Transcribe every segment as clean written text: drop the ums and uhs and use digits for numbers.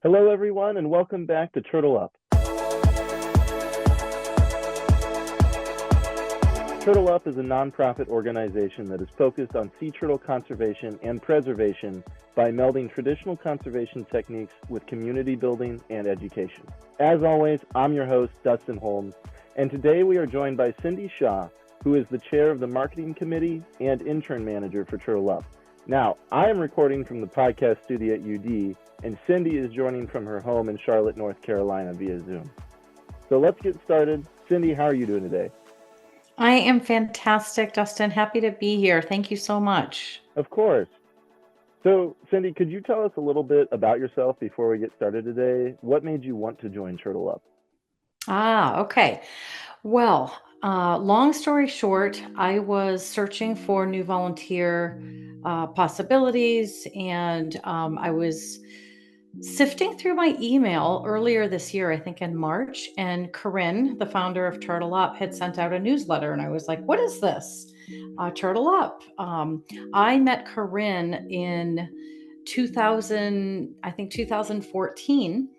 Hello, everyone, and welcome back to Turtle Up. Turtle Up is a nonprofit organization that is focused on sea turtle conservation and preservation by melding traditional conservation techniques with community building and education. As always, I'm your host, Dustin Holmes, and today we are joined by Cindy Shaw, who is the chair of the marketing committee and intern manager for Turtle Up. Now, I am recording from the podcast studio at UD, and Cindy is joining from her home in Charlotte, North Carolina via Zoom. So let's get started. Cindy, how are you doing today? I am fantastic, Dustin. Happy to be here. Thank you so much. Of course. So, Cindy, could you tell us a little bit about yourself before we get started today? What made you want to join Turtle Up? Okay. Well, long story short, I was searching for new volunteer possibilities, and I was sifting through my email earlier this year, I think in March, and Corinne, the founder of Turtle Up, had sent out a newsletter, and I was like, "What is this? Turtle Up." I met Corinne in 2000, I think 2014.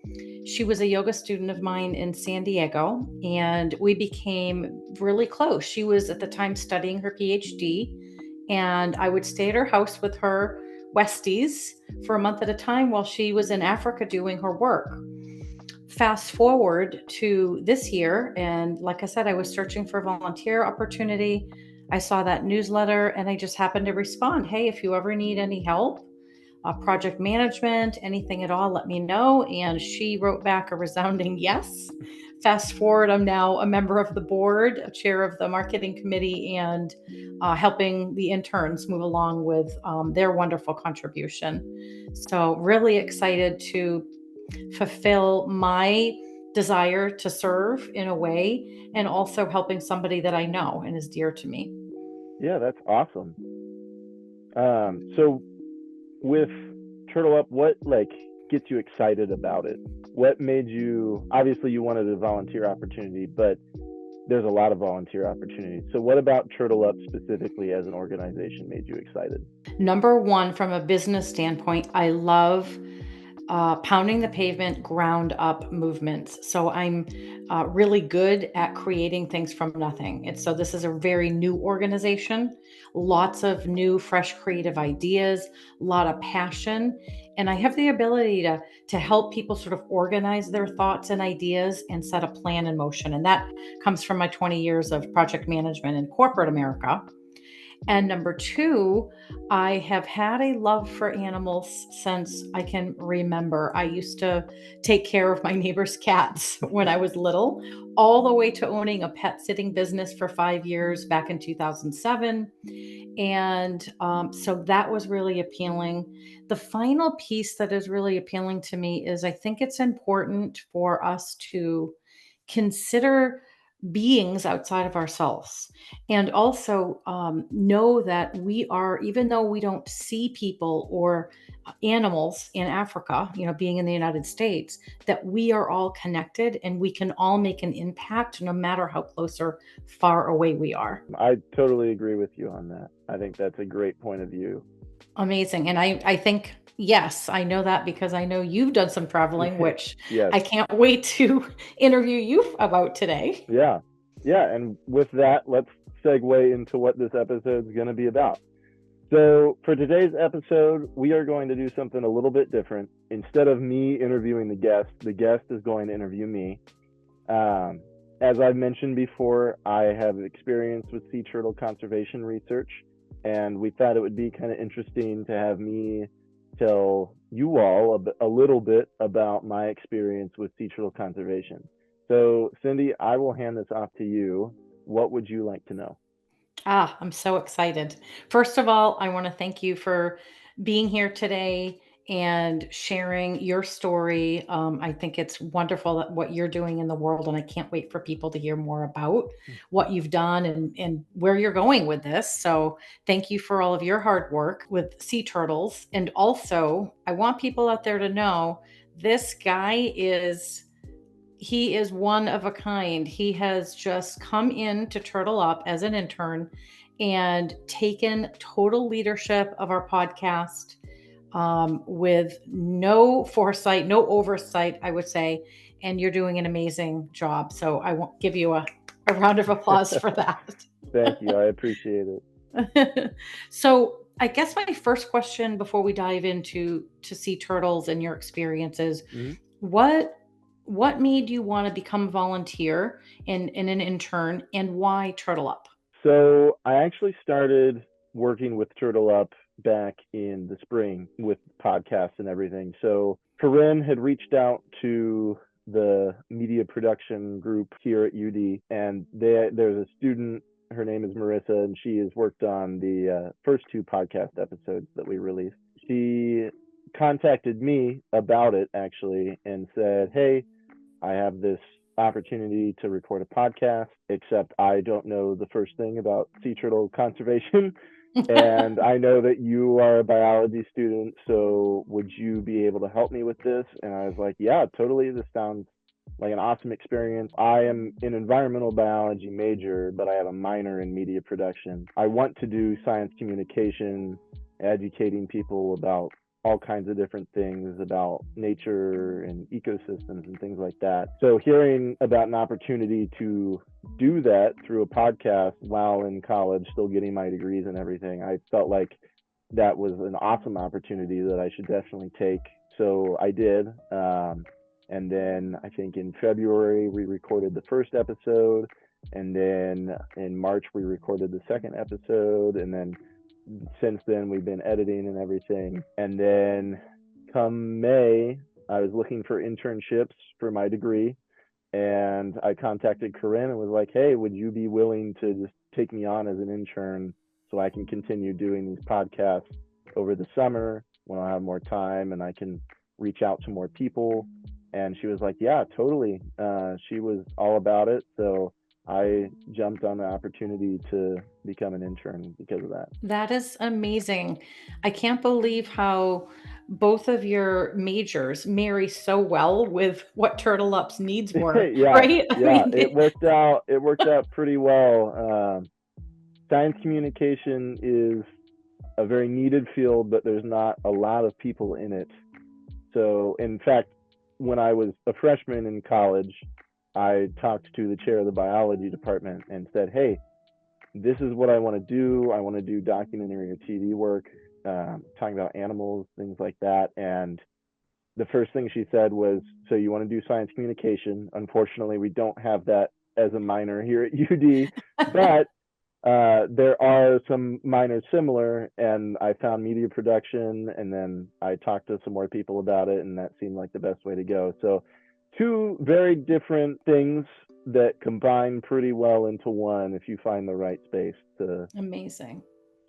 She was a yoga student of mine in San Diego, and we became really close. She was at the time studying her PhD, and I would stay at her house with her Westies for a month at a time while she was in Africa doing her work. Fast forward to this year, and like I said, I was searching for a volunteer opportunity. I saw that newsletter and I just happened to respond, "Hey, if you ever need any help, project management, anything at all, let me know." And she wrote back a resounding yes. Fast forward, I'm now a member of the board, a chair of the marketing committee, and helping the interns move along with their wonderful contribution. So, really excited to fulfill my desire to serve in a way, and also helping somebody that I know and is dear to me. Yeah, that's awesome. So with Turtle Up, what gets you excited about it? What made you, obviously you wanted a volunteer opportunity, but there's a lot of volunteer opportunities. So what about Turtle Up specifically as an organization made you excited? Number one, from a business standpoint, I love pounding the pavement, ground up movements. So I'm really good at creating things from nothing. So this is a very new organization, lots of new, fresh, creative ideas, a lot of passion. And I have the ability to help people sort of organize their thoughts and ideas and set a plan in motion. And that comes from my 20 years of project management in corporate America. And number two, I have had a love for animals since I can remember. I used to take care of my neighbor's cats when I was little, all the way to owning a pet sitting business for 5 years back in 2007. And so that was really appealing. The final piece that is really appealing to me is I think it's important for us to consider beings outside of ourselves, and also know that we are, even though we don't see people or animals in Africa, being in the United States, that we are all connected and we can all make an impact no matter how close or far away we are. I totally agree with you on that. I think that's a great point of view. Amazing. And I think, yes, I know that because I know you've done some traveling, which Yes. I can't wait to interview you about today. Yeah. Yeah. And with that, let's segue into what this episode is going to be about. So for today's episode, we are going to do something a little bit different. Instead of me interviewing the guest is going to interview me. As I've mentioned before, I have experience with sea turtle conservation research, and we thought it would be kind of interesting to have me tell you all a little bit about my experience with sea turtle conservation. So, Cindy, I will hand this off to you. What would you like to know? I'm so excited. First of all, I want to thank you for being here today and sharing your story. I think it's wonderful that what you're doing in the world, and I can't wait for people to hear more about what you've done and where you're going with this. So, thank you for all of your hard work with sea turtles. And also, I want people out there to know this guy is he is one of a kind. He has just come in to Turtle Up as an intern and taken total leadership of our podcast. with no foresight, no oversight, I would say. And you're doing an amazing job. So I won't give you a round of applause for that. Thank you. I appreciate it. So I guess my first question before we dive into to sea turtles and your experiences, Mhm. what what made you want to become a volunteer and an intern, and why Turtle Up? So I actually started working with Turtle Up back in the spring with podcasts and everything. So Corinne had reached out to the media production group here at UD, and there's a student. Her name is Marissa, and she has worked on the first two podcast episodes that we released. She contacted me about it actually and said, "Hey, I have this opportunity to record a podcast, except I don't know the first thing about sea turtle conservation. And I know that you are a biology student, so would you be able to help me with this?" And I was like, "Yeah, totally. This sounds like an awesome experience. I am an environmental biology major, but I have a minor in media production. I want to do science communication, educating people about all kinds of different things about nature and ecosystems and things like that. So hearing about an opportunity to do that through a podcast while in college, still getting my degrees and everything, I felt like that was an awesome opportunity that I should definitely take. So I did. And then I think in February we recorded the first episode, and then in March we recorded the second episode, and then since then we've been editing and everything. And then come May, I was looking for internships for my degree, and I contacted Corinne and was like, "Hey, would you be willing to just take me on as an intern so I can continue doing these podcasts over the summer when I have more time and I can reach out to more people?" And she was like, "Yeah, totally." She was all about it. So I jumped on the opportunity to become an intern because of that. That is amazing. I can't believe how both of your majors marry so well with what Turtle Up's needs were, Yeah, right? I yeah, mean, it worked out. It worked out pretty well. Science communication is a very needed field, but there's not a lot of people in it. So, in fact, when I was a freshman in college, I talked to the chair of the biology department and said, "Hey, this is what I want to do. I want to do documentary or TV work, talking about animals, things like that." And the first thing she said was, "So you want to do science communication? Unfortunately, we don't have that as a minor here at UD, but there are some minors similar." And I found media production, and then I talked to some more people about it, and that seemed like the best way to go. So, two very different things that combine pretty well into one if you find the right space amazing.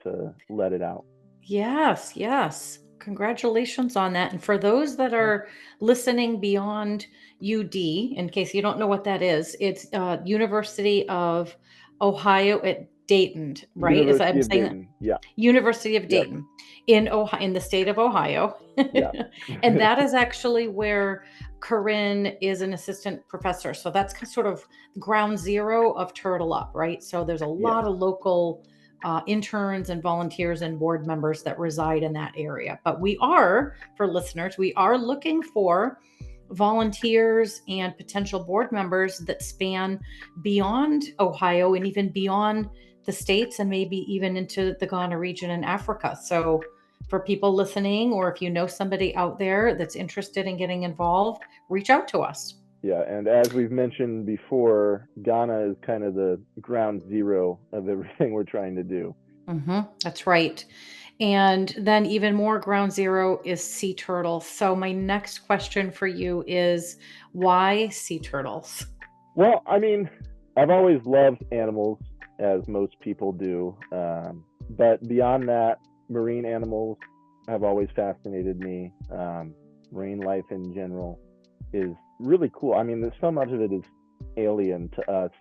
to let it out. Yes, yes. Congratulations on that. And for those that Yeah. are listening beyond UD, in case you don't know what that is, it's University of Ohio at Dayton, right? Is University I'm of saying that? Dayton. Yeah. University of Yep. Dayton in Ohio, in the state of Ohio. Yeah. And that is actually where Corinne is an assistant professor. So that's sort of ground zero of Turtle Up, right? So there's a Yeah. lot of local interns and volunteers and board members that reside in that area. But we are, for listeners, we are looking for volunteers and potential board members that span beyond Ohio and even beyond the States and maybe even into the Ghana region in Africa. So, for people listening, or if you know somebody out there that's interested in getting involved, reach out to us. Yeah, and as we've mentioned before, Ghana is kind of the ground zero of everything we're trying to do. That's right. And then, even more ground zero is sea turtles. So, my next question for you is why sea turtles? Well, I mean, I've always loved animals, as most people do. But beyond that, marine animals have always fascinated me. Marine life in general is really cool. I mean, there's so much of it is alien to us,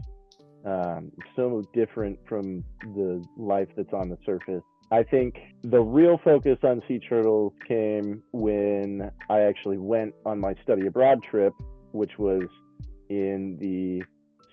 so different from the life that's on the surface. I think the real focus on sea turtles came when I actually went on my study abroad trip, which was in the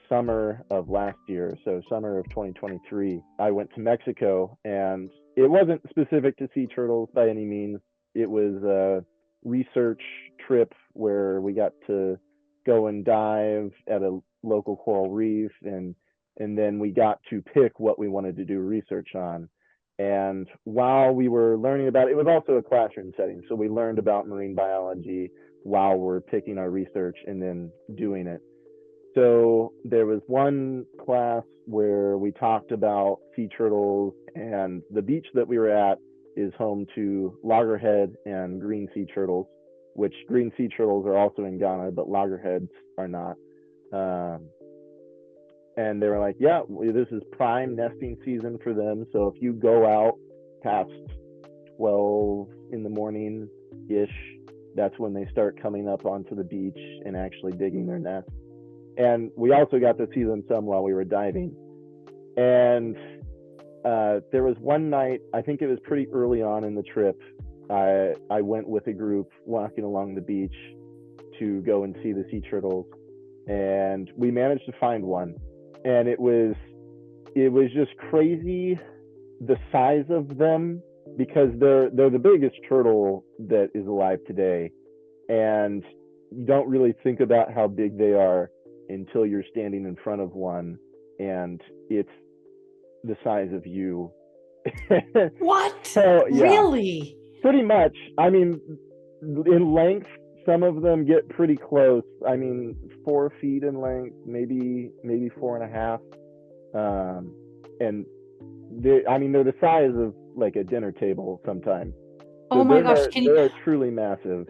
summer of last year, so summer of 2023. I went to Mexico, and it wasn't specific to sea turtles by any means, it was a research trip where we got to go and dive at a local coral reef, and then we got to pick what we wanted to do research on. And while we were learning about it, it was also a classroom setting, so we learned about marine biology while we're picking our research and then doing it. So there was one class where we talked about sea turtles, and the beach that we were at is home to loggerhead and green sea turtles, which green sea turtles are also in Ghana, but loggerheads are not. Um, and they were like, yeah, this is prime nesting season for them. So if you go out past 12 in the morning ish, that's when they start coming up onto the beach and actually digging their nest. And we also got to see them some while we were diving. And there was one night, I think it was pretty early on in the trip, I went with a group walking along the beach to go and see the sea turtles, and we managed to find one. And it was just crazy, the size of them, because they're the biggest turtle that is alive today, and you don't really think about how big they are until you're standing in front of one and it's the size of you. What? So yeah, Really? pretty much. I mean, in length, some of them get pretty close. I mean, 4 feet in length, maybe 4.5. And I mean, they're the size of like a dinner table sometimes. So Oh my gosh, can you they are truly massive.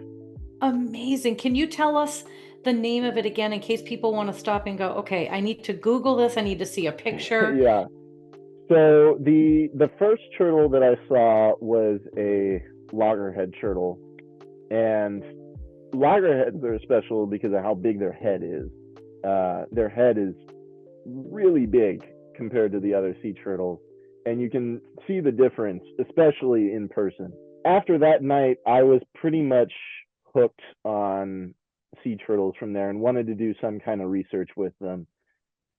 amazing. Can you tell us the name of it again in case people want to stop and go, okay, I need to Google this. I need to see a picture. Yeah. So the first turtle that I saw was a loggerhead turtle, and loggerheads are special because of how big their head is. Their head is really big compared to the other sea turtles, and you can see the difference, especially in person. After that night, I was pretty much hooked on sea turtles from there and wanted to do some kind of research with them.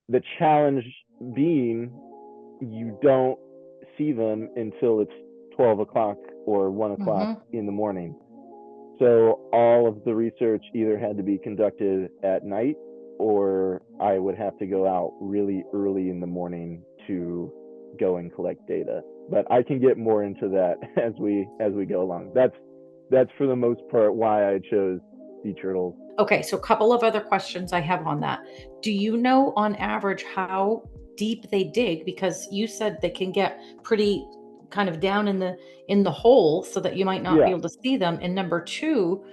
The challenge being you don't see them until it's 12 o'clock or 1 o'clock Hmm. in the morning. So all of the research either had to be conducted at night, or I would have to go out really early in the morning to go and collect data. But I can get more into that as we go along. That's for the most part why I chose sea turtles. Okay, so a couple of other questions I have on that. Do you know on average how deep they dig? Because you said they can get pretty kind of down in the hole so that you might not be Yeah, able to see them. And number two,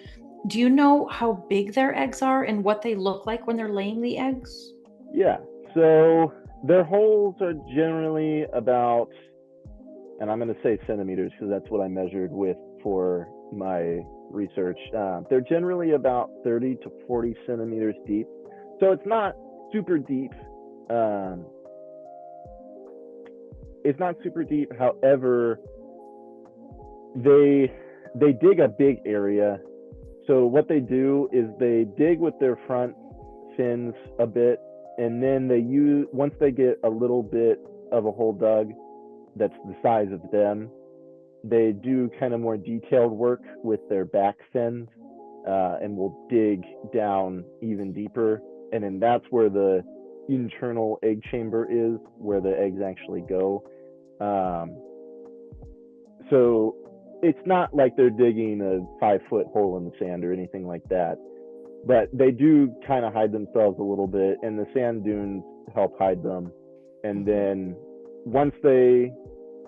do you know how big their eggs are and what they look like when they're laying the eggs? yeah. So their holes are generally about, and I'm going to say centimeters because that's what I measured with for my research. They're generally about 30 to 40 centimeters deep. So it's not super deep. Um, it's not super deep. However, they they dig a big area. So what they do is they dig with their front fins a bit, and then they use, once they get a little bit of a hole dug that's the size of them, they do kind of more detailed work with their back fins, and will dig down even deeper. And then that's where the internal egg chamber is, where the eggs actually go. Um, so it's not like they're digging a 5 foot hole in the sand or anything like that, but they do kind of hide themselves a little bit, and the sand dunes help hide them. And Mhm. then once they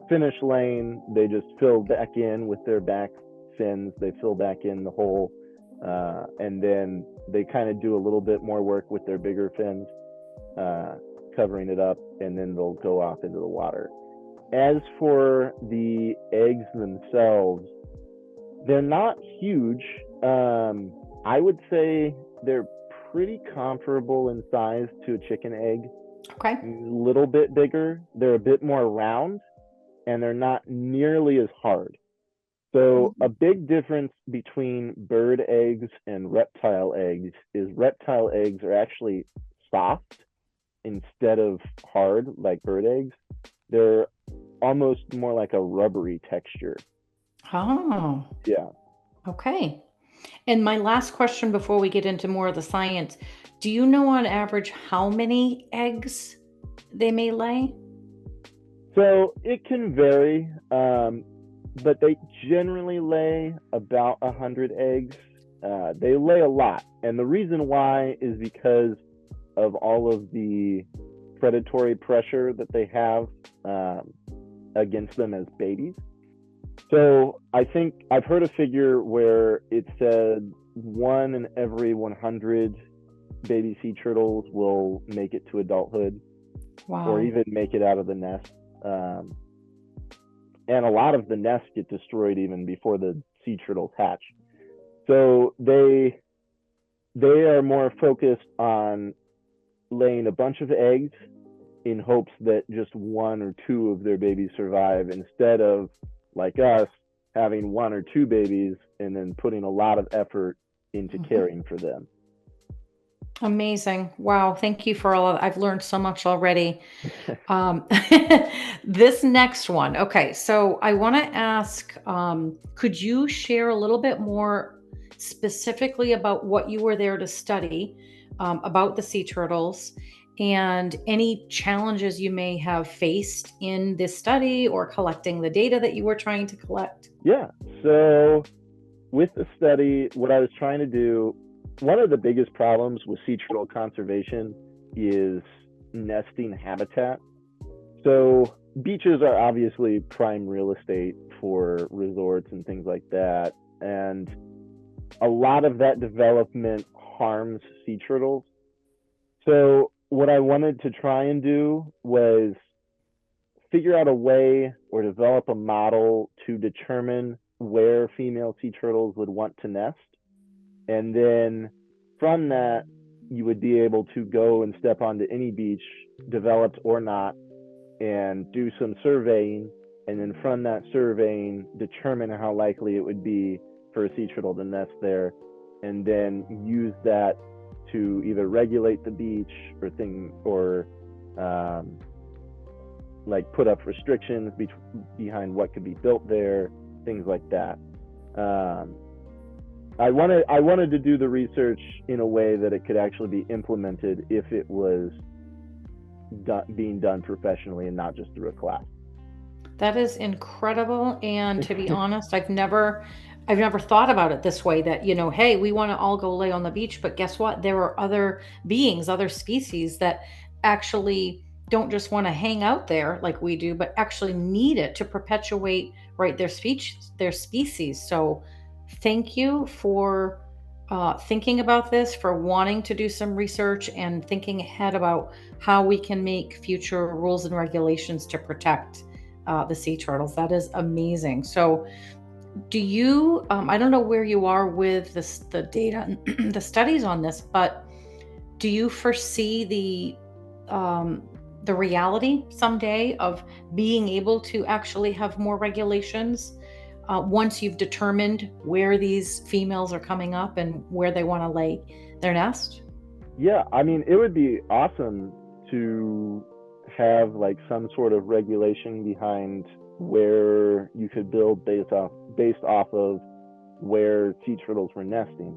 finish laying, they just fill back in with their back fins. They fill back in the hole, and then they kind of do a little bit more work with their bigger fins, uh, covering it up, and then they'll go off into the water. As for the eggs themselves, they're not huge. I would say they're pretty comparable in size to a chicken egg, Okay. a little bit bigger. They're a bit more round, and they're not nearly as hard. So, a Mhm. big difference between bird eggs and reptile eggs is reptile eggs are actually soft instead of hard like bird eggs. They're almost more like a rubbery texture. Oh, Yeah. okay. And my last question before we get into more of the science, do you know on average how many eggs they may lay? So it can vary, but they generally lay about 100 eggs. They lay a lot, and the reason why is because of all of the predatory pressure that they have against them as babies. So I think I've heard a figure where it said one in every 100 baby sea turtles will make it to adulthood or Wow. even make it out of the nest. Um, and a lot of the nests get destroyed even before the sea turtles hatch. So they are more focused on laying a bunch of eggs in hopes that just one or two of their babies survive instead of like us having one or two babies and then putting a lot of effort into Mhm. caring for them. Amazing. Wow. Thank you for all of I've learned so much already. Um, this next one. Okay. So I want to ask, could you share a little bit more specifically about what you were there to study, about the sea turtles and any challenges you may have faced in this study or collecting the data that you were trying to collect? Yeah. So with the study, what I was trying to do, one of the biggest problems with sea turtle conservation is nesting habitat. So beaches are obviously prime real estate for resorts and things like that. And a lot of that development harms sea turtles. So what I wanted to try and do was figure out a way or develop a model to determine where female sea turtles would want to nest. And then from that, you would be able to go and step onto any beach, developed or not, and do some surveying. And then from that surveying, determine how likely it would be for a sea turtle to nest there. And then use that to either regulate the beach or um, like put up restrictions behind what could be built there, things like that. Um, I wanted to do the research in a way that it could actually be implemented if it was being done professionally and not just through a class. That is incredible, and to be honest, I've never thought about it this way that, hey, we wanna all go lay on the beach, but guess what? There are other beings, other species that actually don't just wanna hang out there like we do, but actually need it to perpetuate, right, their species. So, thank you for, thinking about this, for wanting to do some research and thinking ahead about how we can make future rules and regulations to protect the sea turtles. That is amazing. So, do you? I don't know where you are with this, the data, and the studies on this, but do you foresee the reality someday of being able to actually have more regulations once you've determined where these females are coming up and where they want to lay their nest? Yeah, I mean, it would be awesome to have like some sort of regulation behind where you could build based off of where sea turtles were nesting.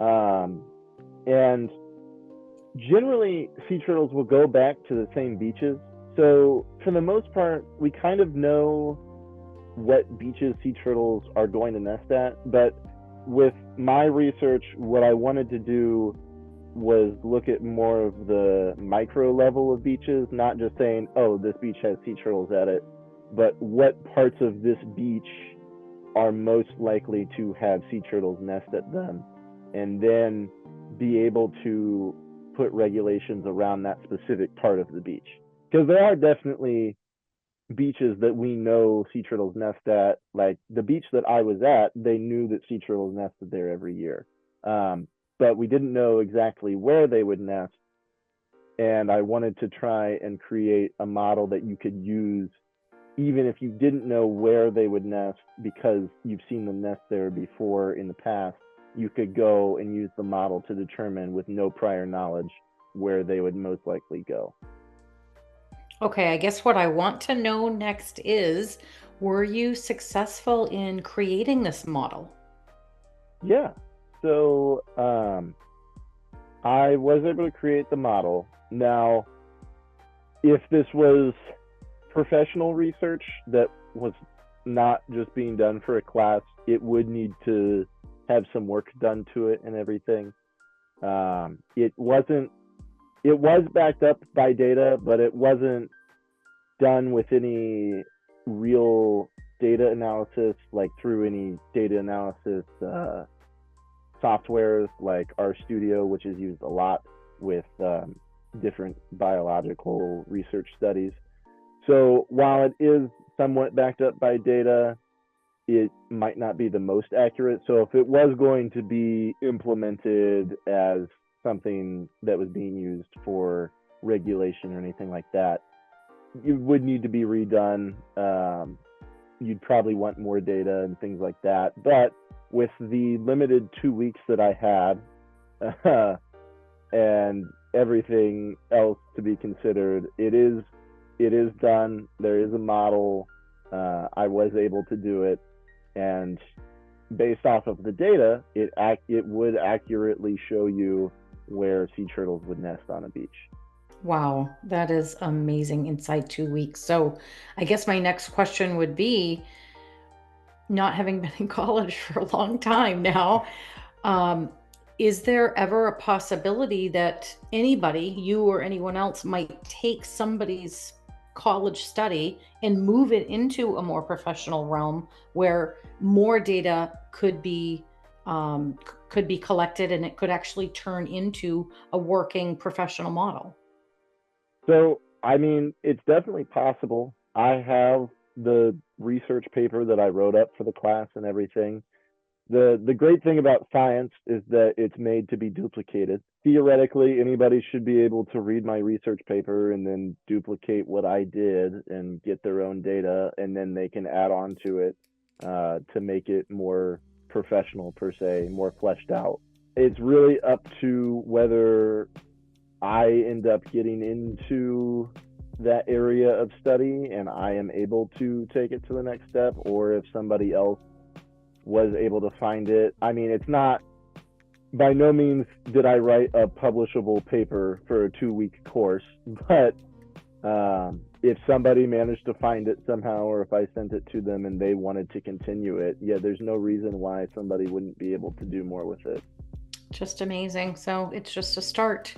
Um, and generally, sea turtles will go back to the same beaches. So for the most part, we kind of know what beaches sea turtles are going to nest at. But with my research, what I wanted to do was look at more of the micro level of beaches, not just saying, oh, this beach has sea turtles at it, but what parts of this beach are most likely to have sea turtles nest at them, and then be able to put regulations around that specific part of the beach. Because there are definitely beaches that we know sea turtles nest at. Like the beach that I was at, they knew that sea turtles nested there every year. But we didn't know exactly where they would nest. And I wanted to try and create a model that you could use even if you didn't know where they would nest because you've seen them nest there before in the past. You could go and use the model to determine with no prior knowledge where they would most likely go. Okay, I guess what I want to know next is Were you successful in creating this model? Yeah. So I was able to create the model. Now, if this was professional research that was not just being done for a class, it would need to have some work done to it and everything. It wasn't. It was backed up by data, but it wasn't done with any real data analysis, like through any data analysis softwares like RStudio, which is used a lot with different biological research studies. So while it is somewhat backed up by data, it might not be the most accurate. So if it was going to be implemented as something that was being used for regulation or anything like that, it would need to be redone. You'd probably want more data and things like that. But with the limited 2 weeks that I had and everything else to be considered, it is done. There is a model. I was able to do it, and based off of the data, it would accurately show you where sea turtles would nest on a beach. Wow, that is amazing inside 2 weeks. So I guess my next question would be, not having been in college for a long time now, um, is there ever a possibility that anybody, you or anyone else, might take somebody's college study and move it into a more professional realm where more data could be collected and it could actually turn into a working professional model? So, I mean, it's definitely possible. I have the research paper that I wrote up for the class and everything. The great thing about science is that it's made to be duplicated. Theoretically, anybody should be able to read my research paper and then duplicate what I did and get their own data, and then they can add on to it to make it more professional, per se, more fleshed out. It's really up to whether I end up getting into that area of study and I am able to take it to the next step, or if somebody else was able to find it. I mean, it's not, by no means did I write a publishable paper for a 2 week course, but if somebody managed to find it somehow, or if I sent it to them and they wanted to continue it, yeah, there's no reason why somebody wouldn't be able to do more with it. Just amazing. So it's just a start.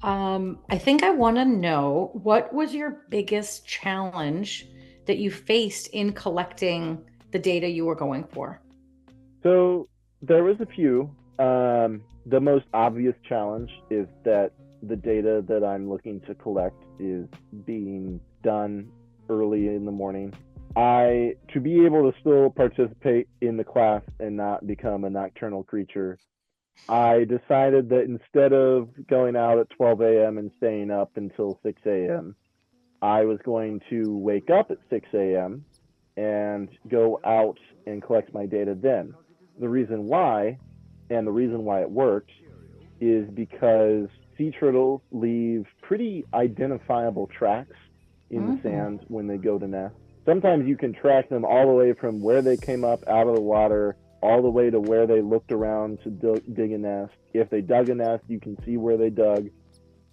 I think I want to know, what was your biggest challenge that you faced in collecting the data you were going for? So there was a few. The most obvious challenge is that the data that I'm looking to collect is being done early in the morning. To be able to still participate in the class and not become a nocturnal creature, I decided that instead of going out at 12 a.m. and staying up until 6 a.m., I was going to wake up at 6 a.m. and go out and collect my data then. The reason why, and the reason why it works, is because sea turtles leave pretty identifiable tracks in the Hmm. sand when they go to nest. Sometimes you can track them all the way from where they came up out of the water all the way to where they looked around to dig a nest. If they dug a nest, you can see where they dug,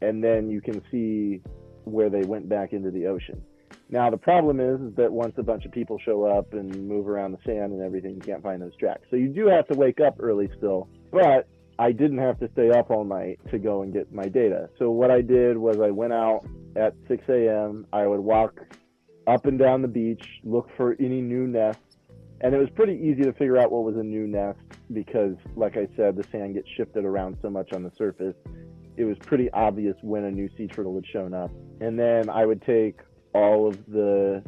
and then you can see where they went back into the ocean. Now, the problem is that once a bunch of people show up and move around the sand and everything, you can't find those tracks. So you do have to wake up early still, but I didn't have to stay up all night to go and get my data. So what I did was I went out at 6 a.m. I would walk up and down the beach, look for any new nests, and it was pretty easy to figure out what was a new nest because, like I said, the sand gets shifted around so much on the surface. It was pretty obvious when a new sea turtle had shown up. And then I would take all of the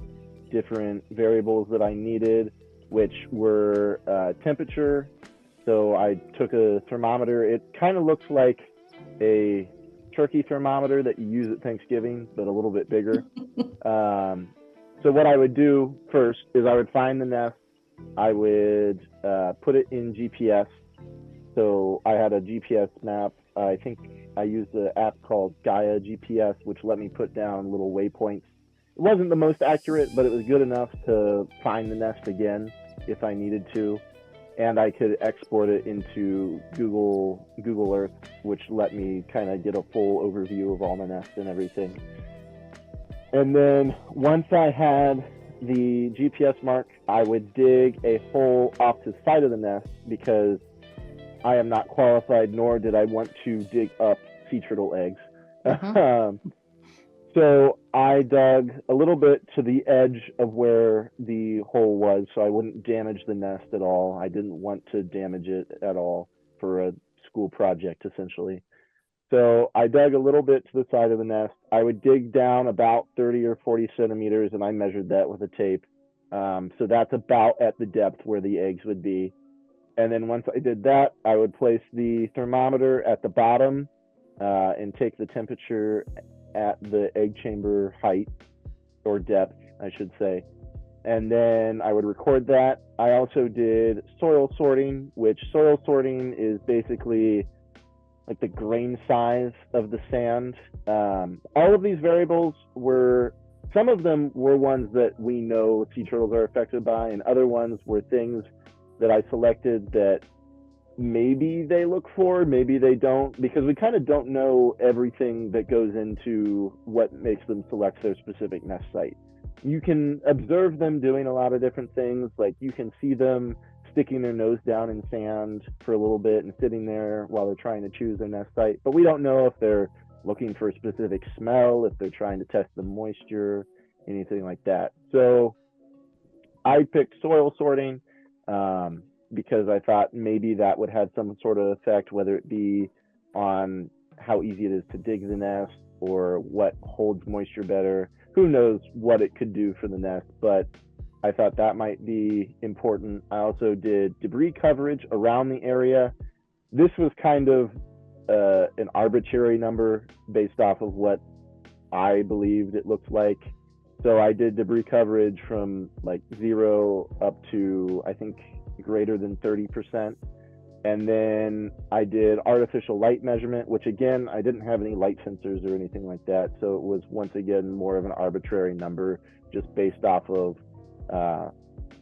different variables that I needed, which were temperature. So I took a thermometer. It kind of looks like a turkey thermometer that you use at Thanksgiving, but a little bit bigger. So what I would do first is I would find the nest. I would put it in GPS. So I had a GPS map. I think I used an app called Gaia GPS, which let me put down little waypoints wasn't the most accurate, but it was good enough to find the nest again if I needed to. And I could export it into Google Earth, which let me kind of get a full overview of all the nests and everything. And then once I had the GPS mark, I would dig a hole off to the side of the nest because I am not qualified, nor did I want to dig up sea turtle eggs. So I dug a little bit to the edge of where the hole was so I wouldn't damage the nest at all. I didn't want to damage it at all for a school project, essentially. So I dug a little bit to the side of the nest. I would dig down about 30 or 40 centimeters, and I measured that with a tape. So that's about at the depth where the eggs would be. And then once I did that, I would place the thermometer at the bottom and take the temperature at the egg chamber height, or depth, I should say. And then I would record that. I also did soil sorting, which soil sorting is basically like the grain size of the sand. All of these variables were, some of them were ones that we know sea turtles are affected by, and other ones were things that I selected that maybe they look for, maybe they don't, because we kind of don't know everything that goes into what makes them select their specific nest site. You can observe them doing a lot of different things, like you can see them sticking their nose down in sand for a little bit and sitting there while they're trying to choose their nest site, but we don't know if they're looking for a specific smell, if they're trying to test the moisture, anything like that. So I picked soil sorting because I thought maybe that would have some sort of effect, whether it be on how easy it is to dig the nest or what holds moisture better. Who knows what it could do for the nest, but I thought that might be important. I also did debris coverage around the area. This was kind of an arbitrary number based off of what I believed it looked like. So I did debris coverage from like 0 up to, I think, greater than 30%. And then I did artificial light measurement, which again, I didn't have any light sensors or anything like that. So it was once again more of an arbitrary number just based off of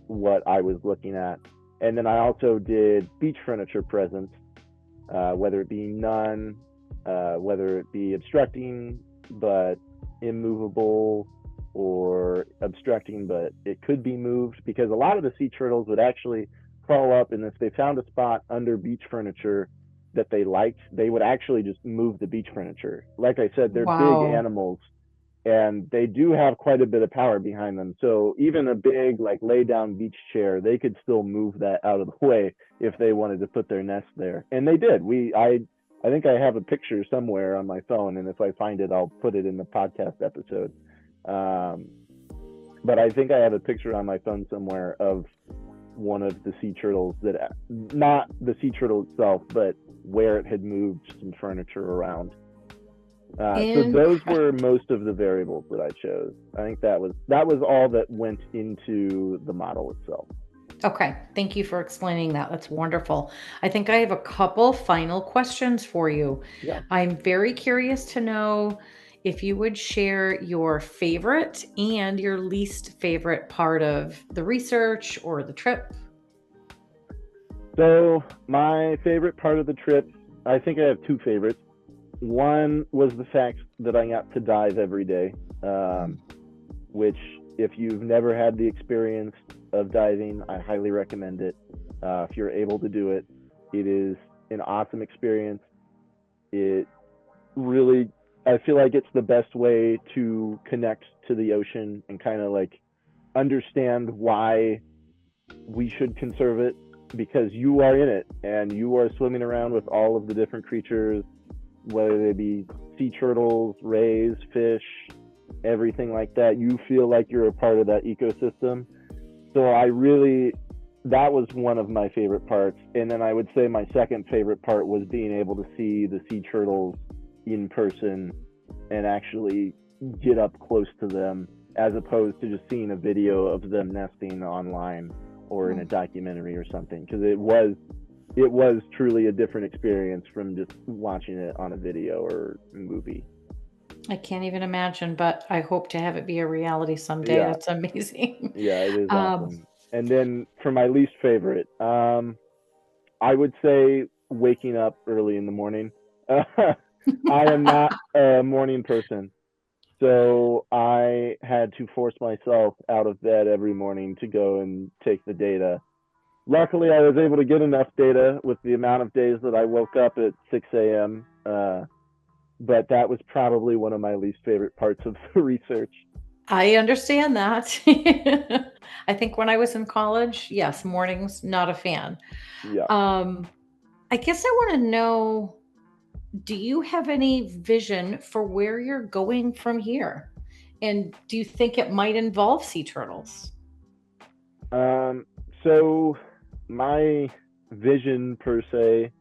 what I was looking at. And then I also did beach furniture presence, whether it be none, whether it be obstructing but immovable, or obstructing but it could be moved, because a lot of the sea turtles would actually crawl up, and if they found a spot under beach furniture that they liked, they would actually just move the beach furniture. Like I said, they're big animals, and they do have quite a bit of power behind them. So even a big like lay down beach chair, they could still move that out of the way if they wanted to put their nest there. And they did. I think I have a picture somewhere on my phone, and if I find it, I'll put it in the podcast episode. But I think I have a picture on my phone somewhere of one of the sea turtles, that not the sea turtle itself, but where it had moved some furniture around. So those were most of the variables that I chose. I think that was all that went into the model itself. Okay, thank you for explaining that. That's wonderful. I think I have a couple final questions for you. Yeah. I'm very curious to know if you would share your favorite and your least favorite part of the research or the trip. So my favorite part of the trip, I think I have two favorites. One was the fact that I got to dive every day, which if you've never had the experience of diving, I highly recommend it. If you're able to do it, it is an awesome experience. It really, I feel like it's the best way to connect to the ocean and kind of like understand why we should conserve it, because you are in it and you are swimming around with all of the different creatures, whether they be sea turtles, rays, fish, everything like that. You feel like you're a part of that ecosystem. So that was one of my favorite parts. And then I would say my second favorite part was being able to see the sea turtles in person and actually get up close to them, as opposed to just seeing a video of them nesting online or in a documentary or something, because it was truly a different experience from just watching it on a video or movie. I can't even imagine, but I hope to have it be a reality someday. Yeah, That's amazing. yeah, it is Um, awesome. And then for my least favorite, I would say waking up early in the morning. I am not a morning person, so I had to force myself out of bed every morning to go and take the data. Luckily, I was able to get enough data with the amount of days that I woke up at 6 a.m. But that was probably one of my least favorite parts of the research. I understand that. I think when I was in college, yes, mornings, not a fan. Yeah. Um, I guess I want to know, do you have any vision for where you're going from here? And do you think it might involve sea turtles? Um, so my vision per se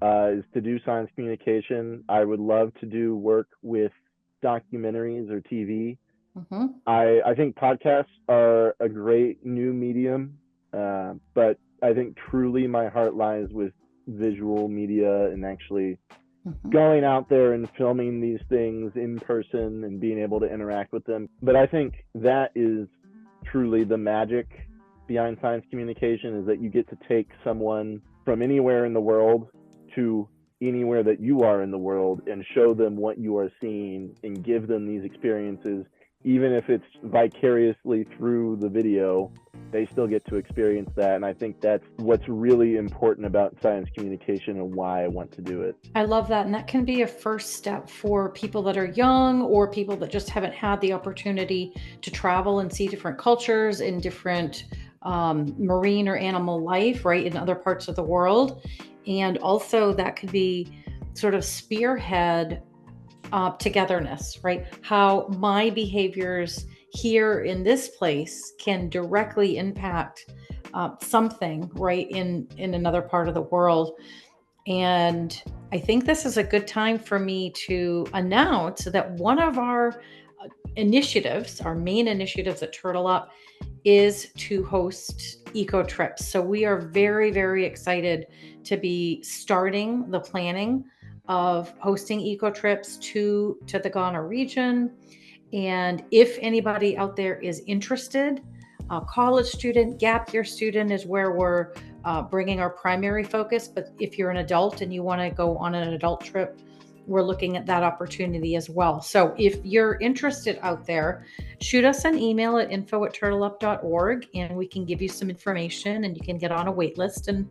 is to do science communication. I would love to do work with documentaries or TV. Hmm. I think podcasts are a great new medium, but I think truly my heart lies with visual media and actually Hmm. going out there and filming these things in person and being able to interact with them. But I think that is truly the magic behind science communication, is that you get to take someone from anywhere in the world to anywhere that you are in the world and show them what you are seeing and give them these experiences, even if it's vicariously through the video. They still get to experience that, and I think that's what's really important about science communication and why I want to do it. I love that. And that can be a first step for people that are young or people that just haven't had the opportunity to travel and see different cultures in different marine or animal life, right, in other parts of the world. And also, that could be sort of spearhead togetherness, right? How my behaviors here in this place can directly impact something, right, in another part of the world. And I think this is a good time for me to announce that one of our initiatives, our main initiatives at Turtle Up, is to host eco trips. So we are very, very excited to be starting the planning of hosting eco trips to the Ghana region. And if anybody out there is interested, a college student, gap year student is where we're bringing our primary focus. But if you're an adult and you want to go on an adult trip, we're looking at that opportunity as well. So if you're interested out there, shoot us an email at info@turtleup.org and we can give you some information and you can get on a wait list and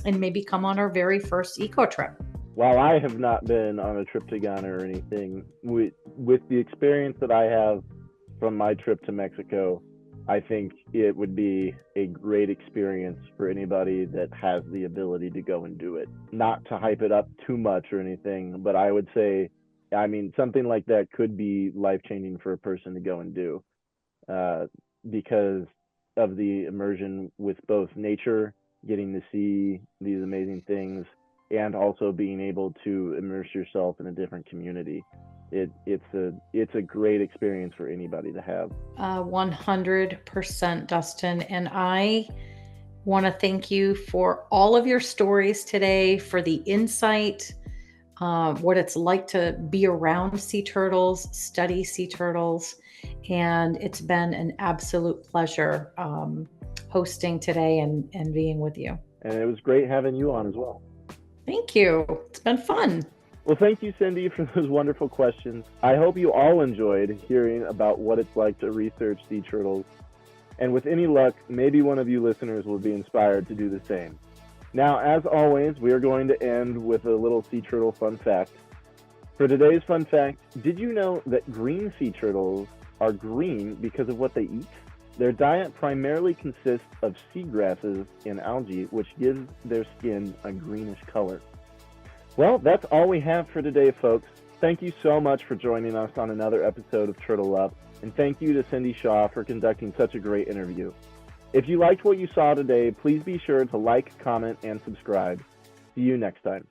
maybe come on our very first eco trip. While I have not been on a trip to Ghana or anything, with the experience that I have from my trip to Mexico, I think it would be a great experience for anybody that has the ability to go and do it. Not to hype it up too much or anything, but I would say, I mean, something like that could be life changing for a person to go and do, uh, because of the immersion with both nature, getting to see these amazing things, and also being able to immerse yourself in a different community. It's a great experience for anybody to have. 100% Dustin. And I want to thank you for all of your stories today, for the insight, what it's like to be around sea turtles, study sea turtles. And it's been an absolute pleasure hosting today and being with you. And it was great having you on as well. Thank you. It's been fun. Well, thank you, Cindy, for those wonderful questions. I hope you all enjoyed hearing about what it's like to research sea turtles. And with any luck, maybe one of you listeners will be inspired to do the same. Now, as always, we are going to end with a little sea turtle fun fact. For today's fun fact, did you know that green sea turtles are green because of what they eat? Their diet primarily consists of seagrasses and algae, which gives their skin a greenish color. Well, that's all we have for today, folks. Thank you so much for joining us on another episode of Turtle Up, and thank you to Cindy Shaw for conducting such a great interview. If you liked what you saw today, please be sure to like, comment, and subscribe. See you next time.